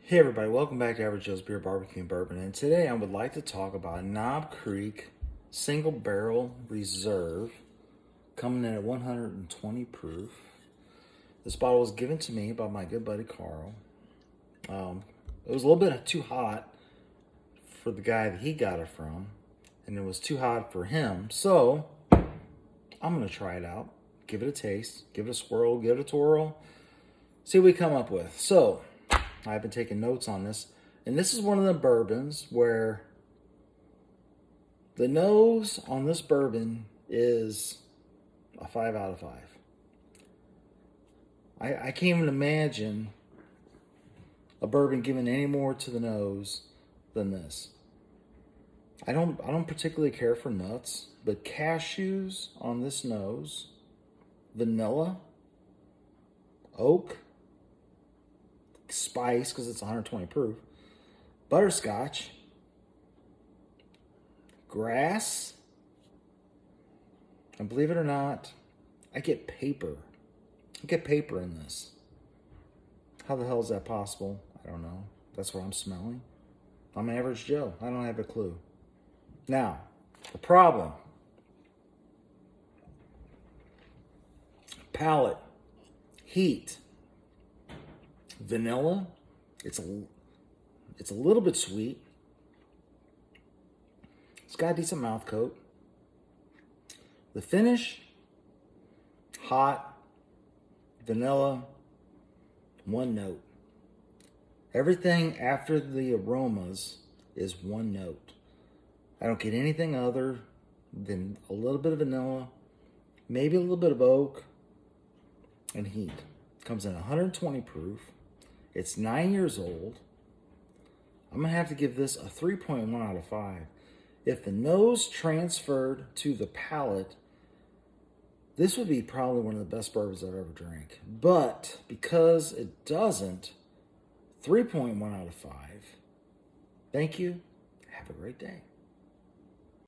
Hey everybody, welcome back to Average Joe's Beer, Barbecue, and Bourbon. And today I would like to talk about Knob Creek Single Barrel Reserve coming in at 120 proof. This bottle was given to me by my good buddy Carl. It was a little bit too hot for the guy that he got it from, and it was too hot for him. So I'm going to try it out, give it a taste, give it a swirl, give it a twirl, see what we come up with. So I've been taking notes on this. And this is one of the bourbons where the nose on this bourbon is a 5 out of 5. I can't even imagine a bourbon giving any more to the nose than this. I don't particularly care for nuts, but cashews on this nose, vanilla, oak, spice because it's 120 proof, butterscotch, grass, and believe it or not, I get paper. I get paper in this. How the hell is that possible? I don't know. That's what I'm smelling. I'm an average Joe. I don't have a clue. Now, the problem. Palate, heat, vanilla. It's a little bit sweet. It's got a decent mouth coat. The finish, hot, vanilla, one note. Everything after the aromas is one note. I don't get anything other than a little bit of vanilla, maybe a little bit of oak, and heat. Comes in 120 proof. It's 9 years old. I'm going to have to give this a 3.1 out of 5. If the nose transferred to the palate, this would be probably one of the best bourbons I've ever drank. But because it doesn't, 3.1 out of 5. Thank you. Have a great day.